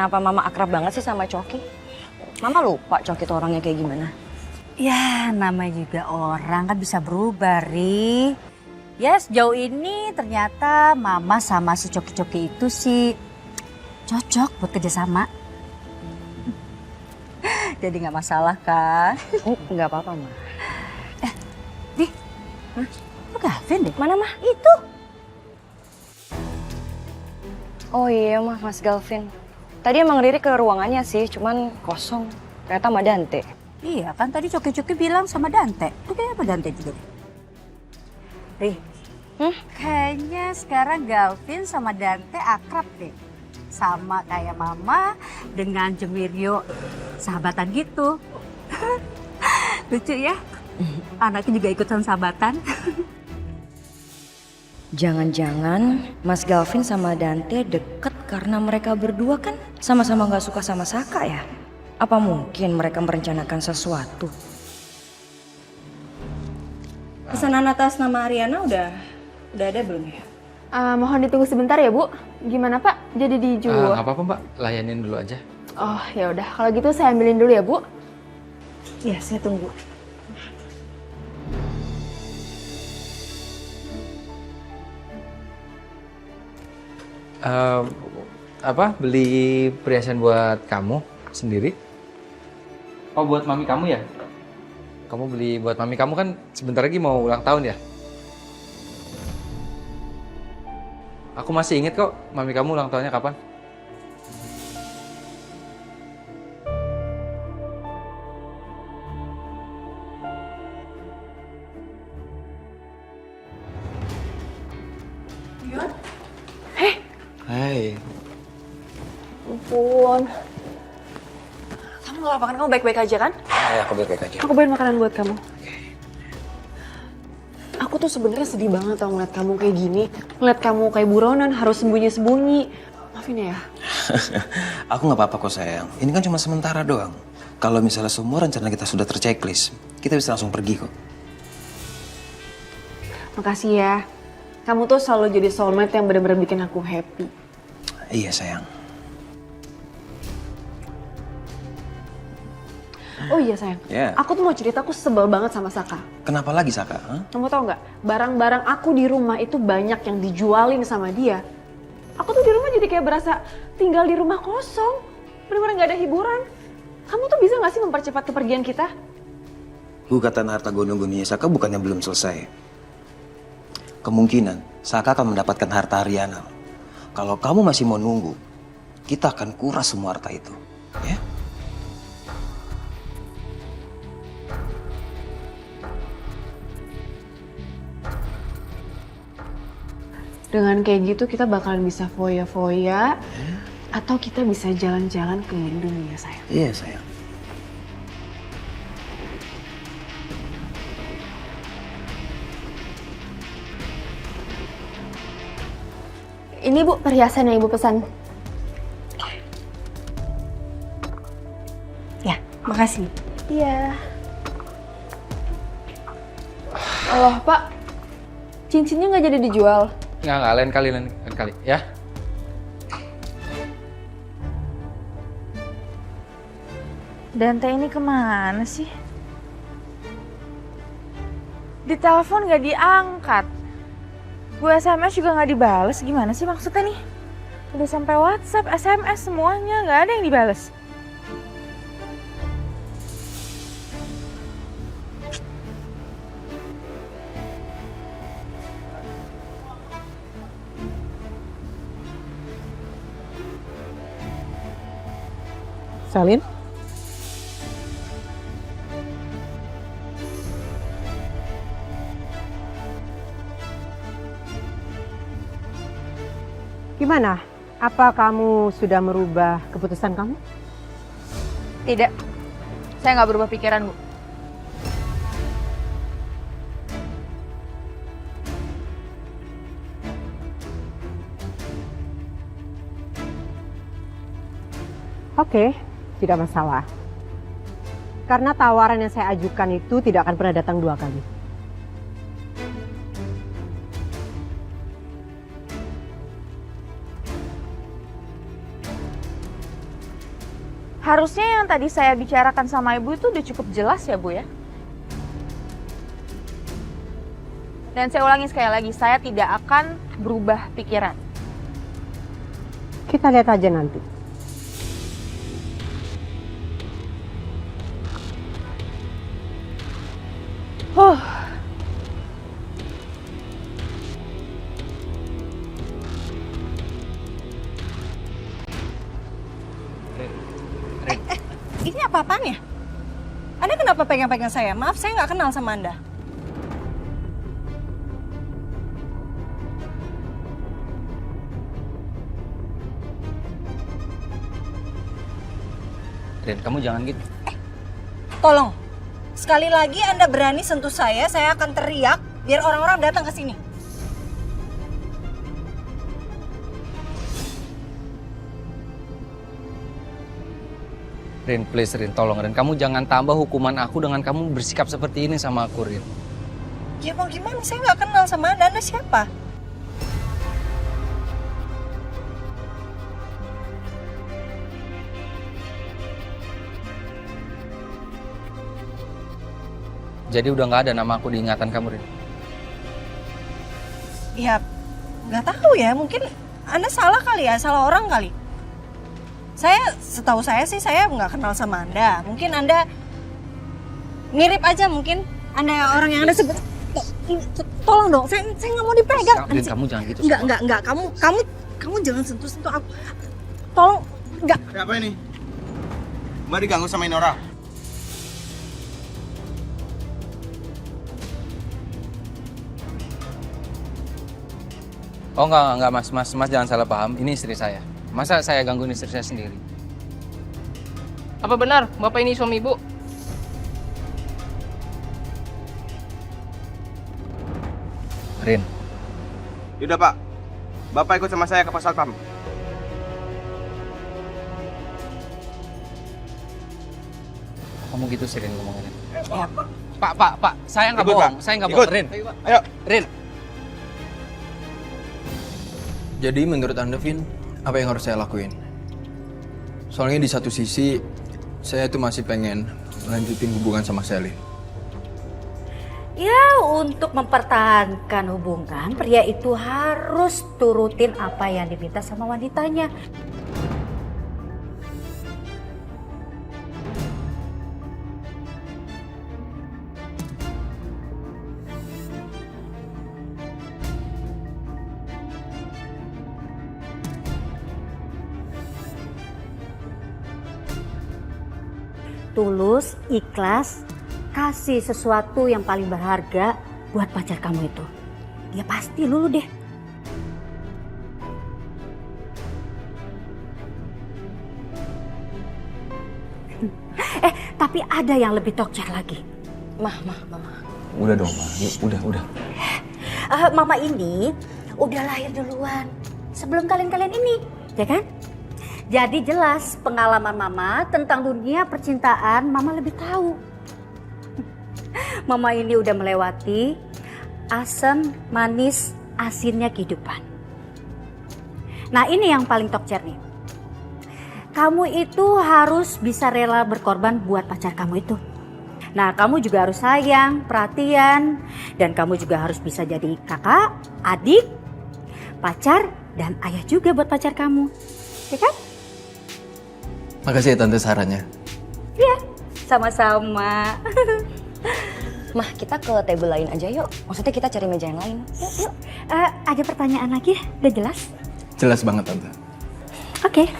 kenapa Mama akrab banget sih sama Coki? Mama lupa Coki itu orangnya kayak gimana? Ya, namanya juga orang kan bisa berubah, Ri. Ya, sejauh ini ternyata Mama sama si Coki-Coki itu sih cocok buat kerjasama. Jadi nggak masalah kan? Nggak apa-apa, Ma. Di, lu Gavin deh. Mana, Ma? Itu. Oh iya, Mas Galvin. Tadi emang Riri ke ruangannya sih, cuman kosong. Ternyata sama Dante. Iya kan tadi Coki-Coki bilang sama Dante. Itu kayaknya apa Dante juga deh. Ri, kayaknya sekarang Galvin sama Dante akrab deh. Sama kayak Mama dengan Jemirio, sahabatan gitu. Lucu ya, anaknya juga ikutan sahabatan. Jangan-jangan Mas Galvin sama Dante deket karena mereka berdua kan sama-sama gak suka sama Saka ya? Apa mungkin mereka merencanakan sesuatu? Pesanan atas nama Ariana udah ada belum ya? Mohon ditunggu sebentar ya, Bu. Gimana, Pak? Jadi dijual? Nggak apa-apa, Mbak. Layanin dulu aja. Oh, ya udah. Kalau gitu saya ambilin dulu ya, Bu. Iya, saya tunggu. Beli perhiasan buat kamu sendiri? Oh, buat mami kamu ya? Kamu beli buat mami kamu kan sebentar lagi mau ulang tahun ya? Aku masih inget kok mami kamu ulang tahunnya kapan. Hai. Ampun. Kamu gak apa-apa kan? Kamu baik-baik aja kan? Ya, aku baik-baik aja. Aku bawain makanan buat kamu. Aku tuh sebenarnya sedih banget tau ngeliat kamu kayak gini. Ngeliat kamu kayak buronan, harus sembunyi-sembunyi. Maafin ya. Aku nggak apa-apa kok sayang. Ini kan cuma sementara doang. Kalau misalnya semua rencana kita sudah terchecklist, kita bisa langsung pergi kok. Makasih ya. Kamu tuh selalu jadi soulmate yang benar-benar bikin aku happy. Iya sayang. Oh iya sayang. Ya. Aku tuh mau cerita, aku sebel banget sama Saka. Kenapa lagi Saka? Hah? Kamu tau nggak? Barang-barang aku di rumah itu banyak yang dijualin sama dia. Aku tuh di rumah jadi kayak berasa tinggal di rumah kosong. Bener-bener nggak ada hiburan. Kamu tuh bisa nggak sih mempercepat kepergian kita? Gugatan harta gonong-gonongnya Saka bukannya belum selesai. Kemungkinan Saka akan mendapatkan harta Ariana. Kalau kamu masih mau nunggu, kita akan kuras semua harta itu. Ya? Dengan kayak gitu kita bakalan bisa foya-foya. Atau kita bisa jalan-jalan keliling dunia sayang. Iya sayang. Ini Bu, perhiasan yang Ibu pesan. Ya, makasih. Iya. Allah Pak, cincinnya nggak jadi dijual. Nggak, lain kali. Ya? Dante ini kemana sih? Ditelepon gak diangkat. Gue SMS juga gak dibales. Gimana sih maksudnya nih? Udah sampai WhatsApp, SMS semuanya gak ada yang dibales. Salin? Gimana? Apa kamu sudah merubah keputusan kamu? Tidak, saya gak berubah pikiran, Bu. Oke, tidak masalah. Karena tawaran yang saya ajukan itu tidak akan pernah datang 2 kali. Harusnya yang tadi saya bicarakan sama ibu itu udah cukup jelas ya, Bu ya. Dan saya ulangi sekali lagi, saya tidak akan berubah pikiran. Kita lihat aja nanti. Ini apa-apaan ya? Anda kenapa pegang-pegang saya? Maaf, saya nggak kenal sama Anda. Rin, kamu jangan gitu. Tolong, sekali lagi Anda berani sentuh saya akan teriak biar orang-orang datang ke sini. Rin, please Rin, tolong Rin. Kamu jangan tambah hukuman aku dengan kamu bersikap seperti ini sama aku, Rin. Ya mau gimana? Saya nggak kenal sama Anda. Anda siapa? Jadi udah nggak ada nama aku di ingatan kamu, Rin. Ya, nggak tahu ya. Mungkin Anda salah kali ya, salah orang kali. Setahu saya sih saya nggak kenal sama Anda. Mungkin Anda mirip aja, mungkin Anda orang yang Anda sebut. Tolong dong, saya nggak mau dipegang. Rin, kamu jangan gitu. Enggak. Kamu jangan sentuh aku. Tolong, enggak. Apa ini? Mbak diganggu sama ini orang? Oh enggak Mas jangan salah paham. Ini istri saya. Masa saya gangguin istri saya sendiri? Apa benar Bapak ini suami Ibu? Rin, Yaudah Pak, Bapak ikut sama saya ke Pos Satpam. kamu gitu sih Rin ngomongnya. Ya. Pak, saya nggak Ikut, bohong. Pak. Saya nggak Ikut. bohong. Rin, Ayo. Rin. Jadi menurut Anda, Vin, apa yang harus saya lakuin? Soalnya di satu sisi, saya tuh masih pengen lanjutin hubungan sama Selin. Ya, untuk mempertahankan hubungan, pria itu harus turutin apa yang diminta sama wanitanya. Tulus, ikhlas, kasih sesuatu yang paling berharga buat pacar kamu itu. Dia pasti lulu deh. Tapi ada yang lebih tokcer lagi. Mama. Udah dong, Ma. Udah. Mama ini udah lahir duluan sebelum kalian ini, ya kan? Jadi jelas pengalaman Mama tentang dunia percintaan Mama lebih tahu. Mama ini udah melewati asam, manis, asinnya kehidupan. Nah ini yang paling tokcer nih. Kamu itu harus bisa rela berkorban buat pacar kamu itu. Nah kamu juga harus sayang, perhatian, dan kamu juga harus bisa jadi kakak, adik, pacar, dan ayah juga buat pacar kamu. Ya kan? Makasih ya Tante sarannya. Ya, sama-sama. Mah, kita ke table lain aja yuk. Maksudnya kita cari meja yang lain. Yuk. Ada pertanyaan lagi? Udah jelas? Jelas banget Tante. Oke.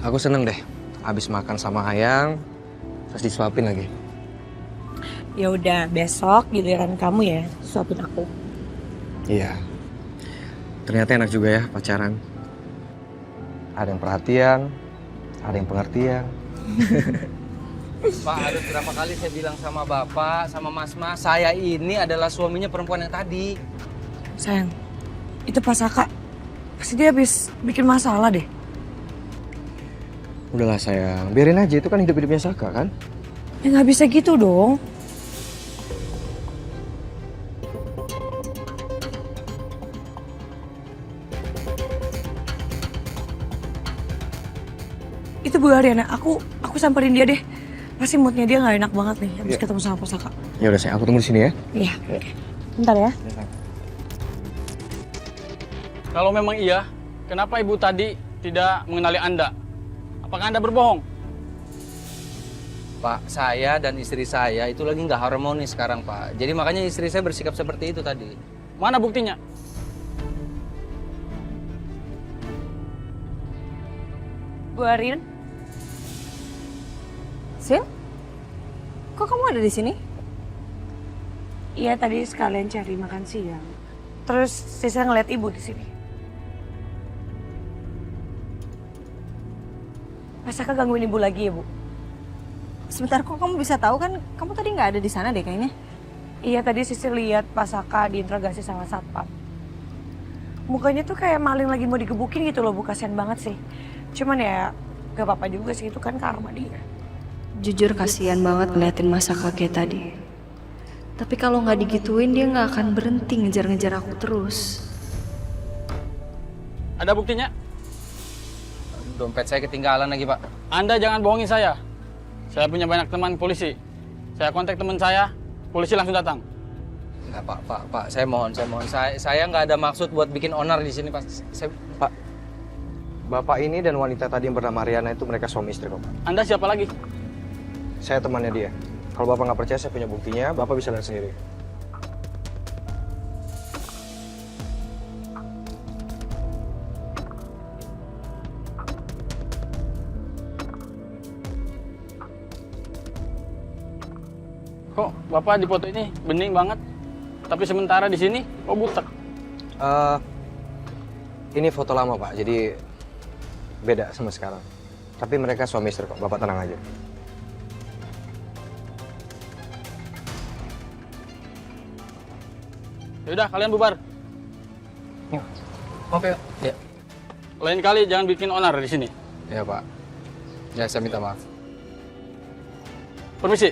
Aku seneng deh. Abis makan sama Hayang, terus disuapin lagi. Ya udah, besok giliran kamu ya suapin aku. Iya. Ternyata enak juga ya pacaran. Ada yang perhatian, ada yang pengertian. Pak, harus berapa kali saya bilang sama Bapak, sama Mas, saya ini adalah suaminya perempuan yang tadi. Sayang, itu Pak Saka. Pasti dia habis bikin masalah deh. Udahlah sayang, biarin aja, itu kan hidup-hidupnya Saka kan? Ya nggak bisa gitu dong. Itu Bu Ariana, aku samperin dia deh. Pasti moodnya dia nggak enak banget nih habis ketemu sama Pusaka. Ya udah, aku tunggu di sini ya. Iya. Bentar ya. Kalau memang iya, kenapa ibu tadi tidak mengenali Anda? Apakah Anda berbohong? Pak, saya dan istri saya itu lagi nggak harmonis sekarang, Pak. Jadi makanya istri saya bersikap seperti itu tadi. Mana buktinya? Bu Arin. Sil? Kok kamu ada di sini? Iya, tadi sekalian cari makan siang. Terus sisa ngeliat ibu di sini. Pasaka gangguin ibu lagi ya, Bu? Sebentar, kok kamu bisa tahu kan? Kamu tadi nggak ada di sana deh kayaknya. Iya, tadi Sisi lihat Pasaka diinterogasi sama satpam. Mukanya tuh kayak maling lagi mau digebukin gitu loh, Bu. Kasian banget sih. Cuman ya gak apa-apa juga sih, itu kan karma dia. Jujur kasihan banget ngeliatin Masaka kayak tadi. Tapi kalau nggak digituin dia nggak akan berhenti ngejar-ngejar aku terus. Ada buktinya? Dompet saya ketinggalan lagi, Pak. Anda jangan bohongin saya. Saya punya banyak teman polisi. Saya kontak teman saya, polisi langsung datang. Enggak, Pak. Saya mohon. Saya nggak ada maksud buat bikin onar di sini, Pak. Pak, Bapak ini dan wanita tadi yang bernama Ariana itu mereka suami istri kok, Pak. Anda siapa lagi? Saya temannya dia. Kalau Bapak nggak percaya, saya punya buktinya. Bapak bisa lihat sendiri. Kok Bapak di foto ini bening banget, tapi sementara di sini kok butek? Ini foto lama, Pak. Jadi beda sama sekarang. Tapi mereka suami istri kok. Bapak tenang aja. Yaudah, kalian bubar. Oke. Ya. Lain kali jangan bikin onar di sini. Ya, Pak. Ya, saya minta maaf. Permisi.